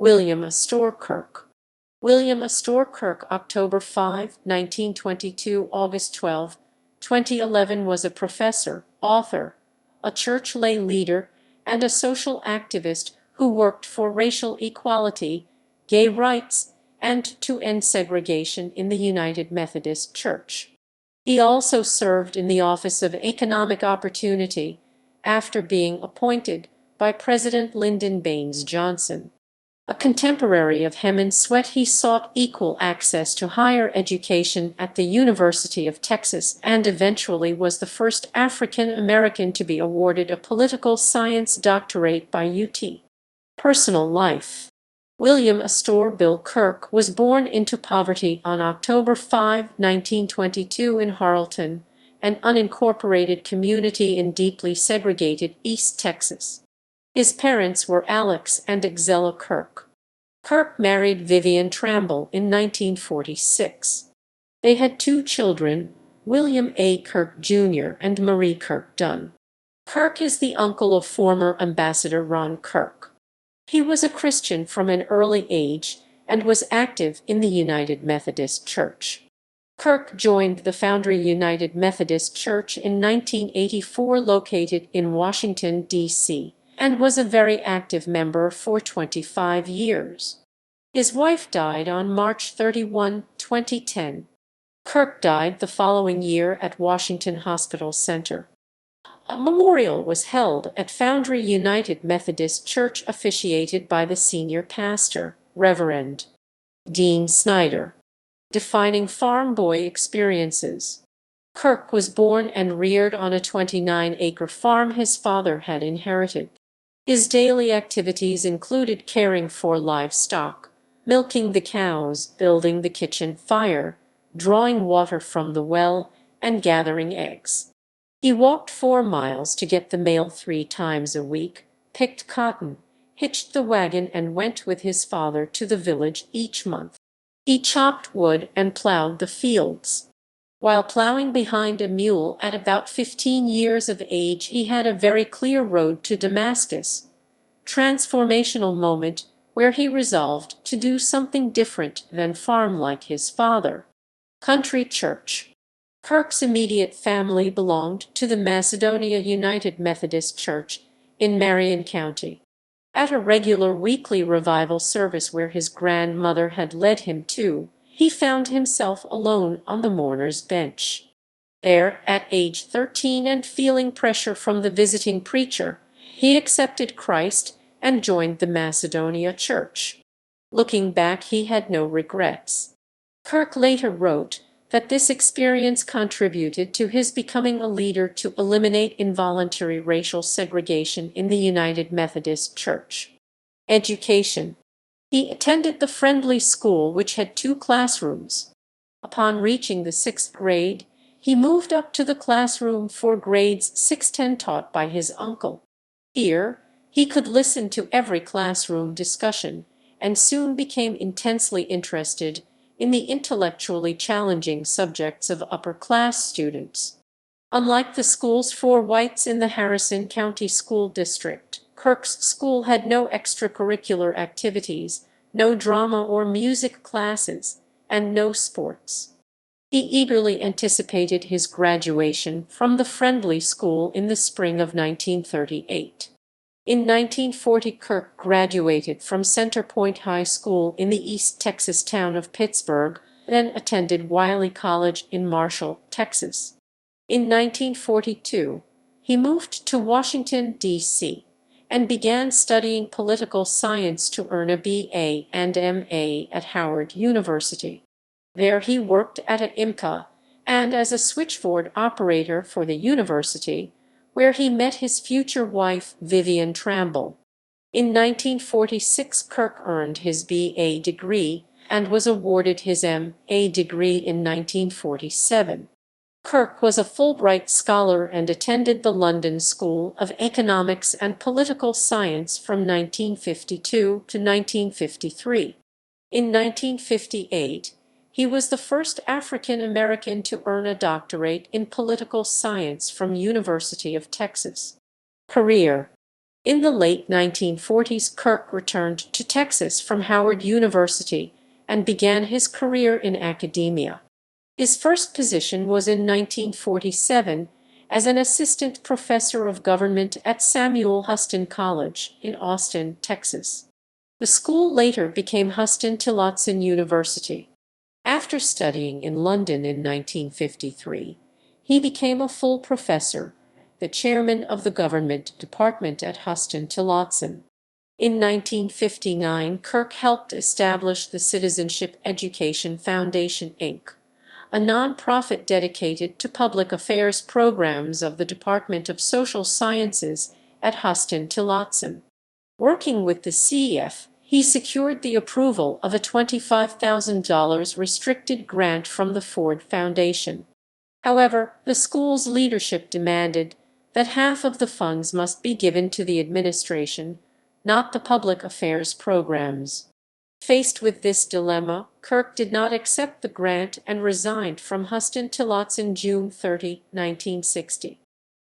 William Astor Kirk. William Astor Kirk, October 5, 1922, August 12, 2011, was a professor, author, a church lay leader, and a social activist who worked for racial equality, gay rights, and to end segregation in the United Methodist Church. He also served in the Office of Economic Opportunity after being appointed by President Lyndon Baines Johnson. A contemporary of Heman Sweatt, he sought equal access to higher education at the University of Texas and eventually was the first African American to be awarded a political science doctorate by UT. Personal life. William Astor Bill Kirk was born into poverty on October 5, 1922 in Harleton, an unincorporated community in deeply segregated East Texas. His parents were Alex and Exella Kirk. Kirk married Vivian Tramble in 1946. They had two children, William A. Kirk Jr. and Marie Kirk Dunn. Kirk is the uncle of former Ambassador Ron Kirk. He was a Christian from an early age and was active in the United Methodist Church. Kirk joined the Foundry United Methodist Church in 1984, located in Washington, D.C., and was a very active member for 25 years. His wife died on March 31, 2010. Kirk died the following year at Washington Hospital Center. A memorial was held at Foundry United Methodist Church, officiated by the senior pastor, Reverend Dean Snyder. Defining farm boy experiences. Kirk was born and reared on a 29-acre farm his father had inherited. His daily activities included caring for livestock, milking the cows, building the kitchen fire, drawing water from the well, and gathering eggs. He walked 4 miles to get the mail 3 times a week, picked cotton, hitched the wagon, and went with his father to the village each month. He chopped wood and plowed the fields. While plowing behind a mule at about 15 years of age, he had a very clear road to Damascus, transformational moment where he resolved to do something different than farm like his father. Country church. Kirk's immediate family belonged to the Macedonia United Methodist Church in Marion County. At a regular weekly revival service where his grandmother had led him to, he found himself alone on the mourner's bench. There, at age 13 and feeling pressure from the visiting preacher, he accepted Christ and joined the Macedonia Church. Looking back, he had no regrets. Kirk later wrote that this experience contributed to his becoming a leader to eliminate involuntary racial segregation in the United Methodist Church. Education. He attended the Friendly School, which had 2 classrooms. Upon reaching the 6th grade, he moved up to the classroom for grades 6-10 taught by his uncle. Here, he could listen to every classroom discussion and soon became intensely interested in the intellectually challenging subjects of upper-class students. Unlike the schools for whites in the Harrison County School District, Kirk's school had no extracurricular activities, no drama or music classes, and no sports. He eagerly anticipated his graduation from the Friendly School in the spring of 1938. In 1940, Kirk graduated from Center Point High School in the East Texas town of Pittsburgh, then attended Wiley College in Marshall, Texas. In 1942, he moved to Washington, D.C., and began studying political science to earn a B.A. and M.A. at Howard University. There he worked at an IMCA and as a switchboard operator for the university, where he met his future wife, Vivian Tramble. In 1946, Kirk earned his B.A. degree and was awarded his M.A. degree in 1947. Kirk was a Fulbright scholar and attended the London School of Economics and Political Science from 1952 to 1953. In 1958, he was the first African American to earn a doctorate in political science from University of Texas. Career. In the late 1940s, Kirk returned to Texas from Howard University and began his career in academia. His first position was in 1947 as an assistant professor of government at Samuel Huston College in Austin, Texas. The school later became Huston-Tillotson University. After studying in London in 1953, he became a full professor, the chairman of the government department at Huston-Tillotson. In 1959, Kirk helped establish the Citizenship Education Foundation, Inc., a nonprofit dedicated to public affairs programs of the Department of Social Sciences at Huston-Tillotson. Working with the CEF, he secured the approval of a $25,000 restricted grant from the Ford Foundation. However, the school's leadership demanded that half of the funds must be given to the administration, not the public affairs programs. Faced with this dilemma, Kirk did not accept the grant and resigned from Huston-Tillotson June 30, 1960.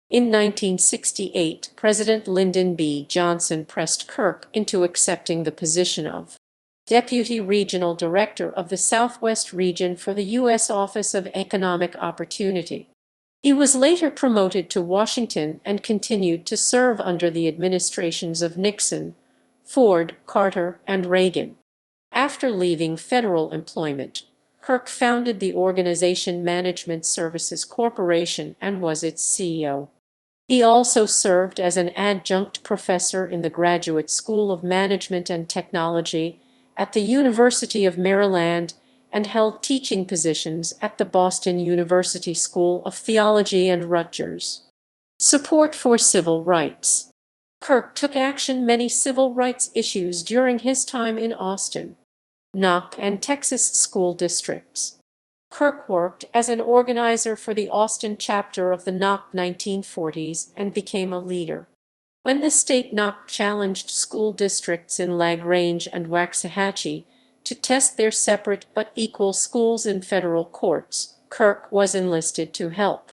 In 1968, President Lyndon B. Johnson pressed Kirk into accepting the position of Deputy Regional Director of the Southwest Region for the U.S. Office of Economic Opportunity. He was later promoted to Washington and continued to serve under the administrations of Nixon, Ford, Carter, and Reagan. After leaving federal employment, Kirk founded the Organization Management Services Corporation and was its CEO. He also served as an adjunct professor in the Graduate School of Management and Technology at the University of Maryland and held teaching positions at the Boston University School of Theology and Rutgers. Support for civil rights. Kirk took action many civil rights issues during his time in Austin, Knox, and Texas school districts. Kirk worked as an organizer for the Austin chapter of the Knox 1940s and became a leader. When the state Knox challenged school districts in LaGrange and Waxahachie to test their separate but equal schools in federal courts, Kirk was enlisted to help.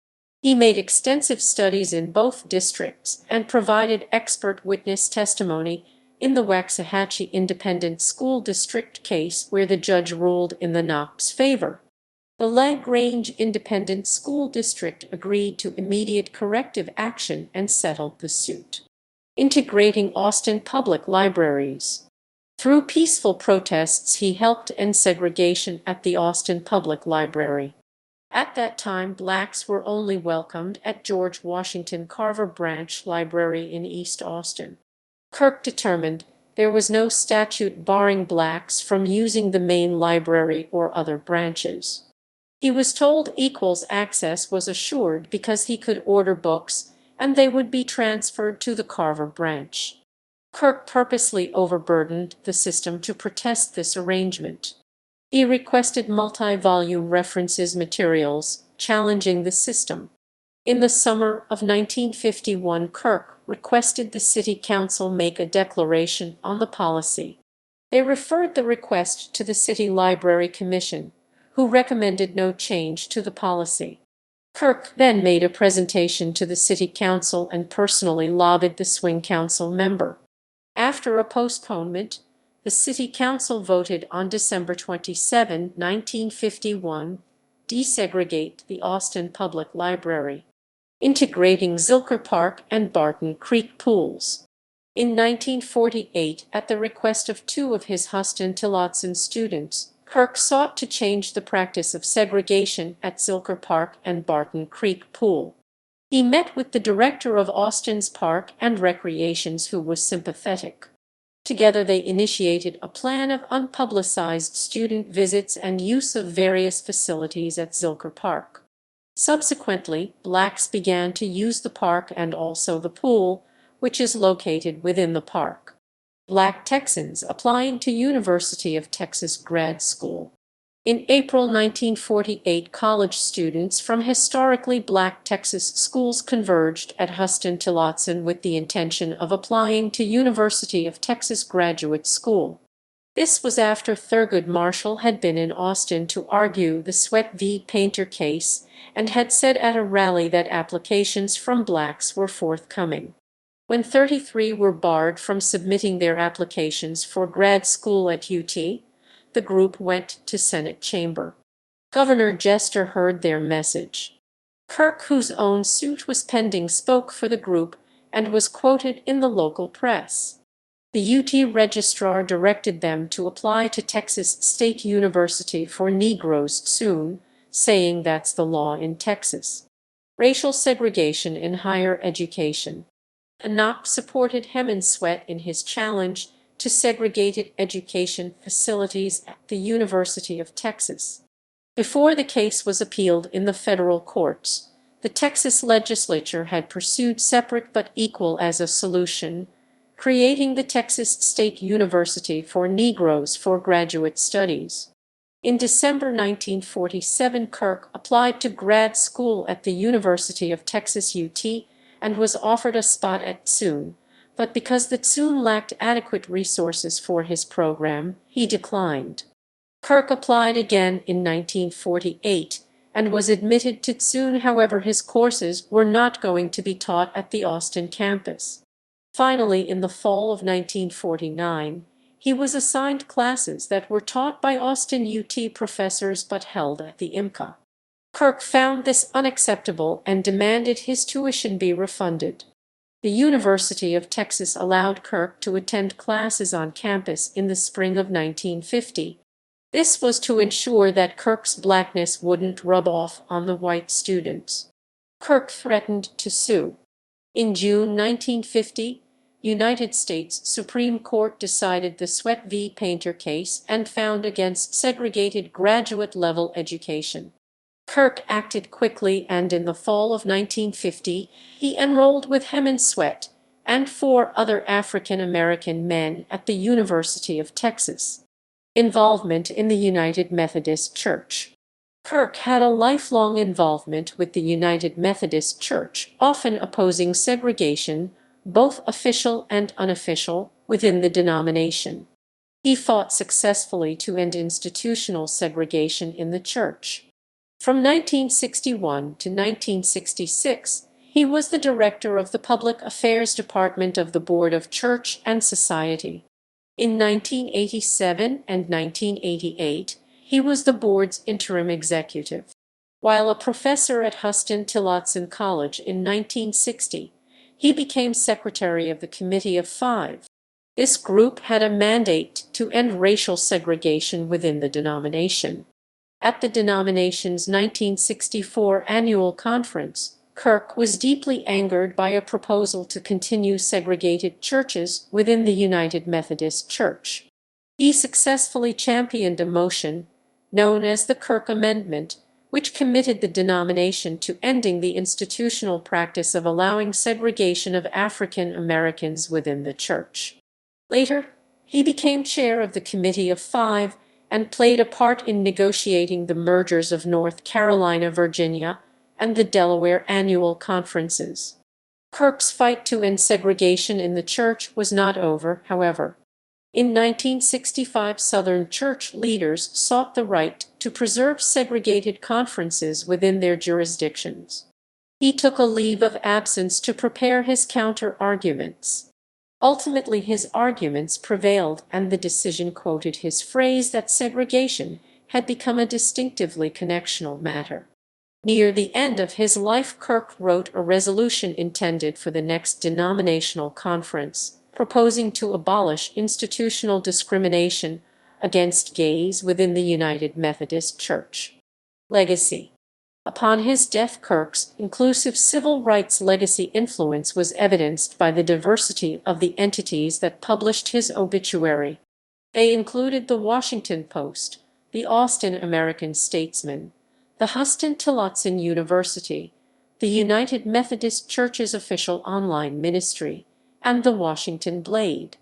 He made extensive studies in both districts and provided expert witness testimony in the Waxahachie Independent School District case where the judge ruled in the Knox favor. The LaGrange Independent School District agreed to immediate corrective action and settled the suit. Integrating Austin public libraries. Through peaceful protests, he helped end segregation at the Austin Public Library. At that time, blacks were only welcomed at George Washington Carver Branch Library in East Austin. Kirk determined there was no statute barring blacks from using the main library or other branches. He was told equal access was assured because he could order books and they would be transferred to the Carver branch. Kirk purposely overburdened the system to protest this arrangement. He requested multi-volume references materials, challenging the system. In the summer of 1951, Kirk requested the City Council make a declaration on the policy. They referred the request to the City Library Commission, who recommended no change to the policy. Kirk then made a presentation to the City Council and personally lobbied the swing council member. After a postponement, the City Council voted on December 27, 1951, desegregate the Austin Public Library, integrating Zilker Park and Barton Creek pools. In 1948, at the request of two of his Huston-Tillotson students, Kirk sought to change the practice of segregation at Zilker Park and Barton Creek Pool. He met with the director of Austin's Park and Recreations, who was sympathetic. Together they initiated a plan of unpublicized student visits and use of various facilities at Zilker Park. Subsequently, blacks began to use the park and also the pool, which is located within the park. Black Texans applying to University of Texas Grad School. In April 1948, college students from historically black Texas schools converged at Huston-Tillotson with the intention of applying to University of Texas Graduate School. This was after Thurgood Marshall had been in Austin to argue the Sweatt v. Painter case and had said at a rally that applications from blacks were forthcoming. When 33 were barred from submitting their applications for grad school at UT, the group went to Senate chamber. Governor Jester heard their message. Kirk, whose own suit was pending, spoke for the group and was quoted in the local press. The UT registrar directed them to apply to Texas State University for Negroes soon, saying that's the law in Texas. Racial segregation in higher education. Knox supported Heman Sweatt in his challenge to segregated education facilities at the University of Texas. Before the case was appealed in the federal courts, the Texas legislature had pursued separate but equal as a solution, creating the Texas State University for Negroes for graduate studies. In December 1947, Kirk applied to grad school at the University of Texas UT and was offered a spot at SUNY, but because the SUNY lacked adequate resources for his program, he declined. Kirk applied again in 1948 and was admitted to SUNY. However, his courses were not going to be taught at the Austin campus. Finally, in the fall of 1949, he was assigned classes that were taught by Austin UT professors but held at the IMCA. Kirk found this unacceptable and demanded his tuition be refunded. The University of Texas allowed Kirk to attend classes on campus in the spring of 1950. This was to ensure that Kirk's blackness wouldn't rub off on the white students. Kirk threatened to sue. In June 1950, United States Supreme Court decided the Sweatt v. Painter case and found against segregated graduate-level education. Kirk acted quickly, and in the fall of 1950, he enrolled with Heman Sweatt and 4 other African American men at the University of Texas. Involvement in the United Methodist Church. Kirk had a lifelong involvement with the United Methodist Church, often opposing segregation, both official and unofficial, within the denomination. He fought successfully to end institutional segregation in the church. From 1961 to 1966, he was the director of the Public Affairs Department of the Board of Church and Society. In 1987 and 1988, he was the board's interim executive. While a professor at Huston-Tillotson College in 1960, he became secretary of the Committee of Five. This group had a mandate to end racial segregation within the denomination. At the denomination's 1964 annual conference, Kirk was deeply angered by a proposal to continue segregated churches within the United Methodist Church. He successfully championed a motion, known as the Kirk Amendment, which committed the denomination to ending the institutional practice of allowing segregation of African Americans within the church. Later, he became chair of the Committee of Five and played a part in negotiating the mergers of North Carolina, Virginia, and the Delaware annual conferences. Kirk's fight to end segregation in the church was not over, however. In 1965, Southern church leaders sought the right to preserve segregated conferences within their jurisdictions. He took a leave of absence to prepare his counter-arguments. Ultimately, his arguments prevailed, and the decision quoted his phrase that segregation had become a distinctively connectional matter. Near the end of his life, Kirk wrote a resolution intended for the next denominational conference, proposing to abolish institutional discrimination against gays within the United Methodist Church. Legacy. Upon his death, Kirk's inclusive civil rights legacy influence was evidenced by the diversity of the entities that published his obituary. They included the Washington Post, the Austin American-Statesman, the Huston-Tillotson University, the United Methodist Church's official online ministry, and the Washington Blade.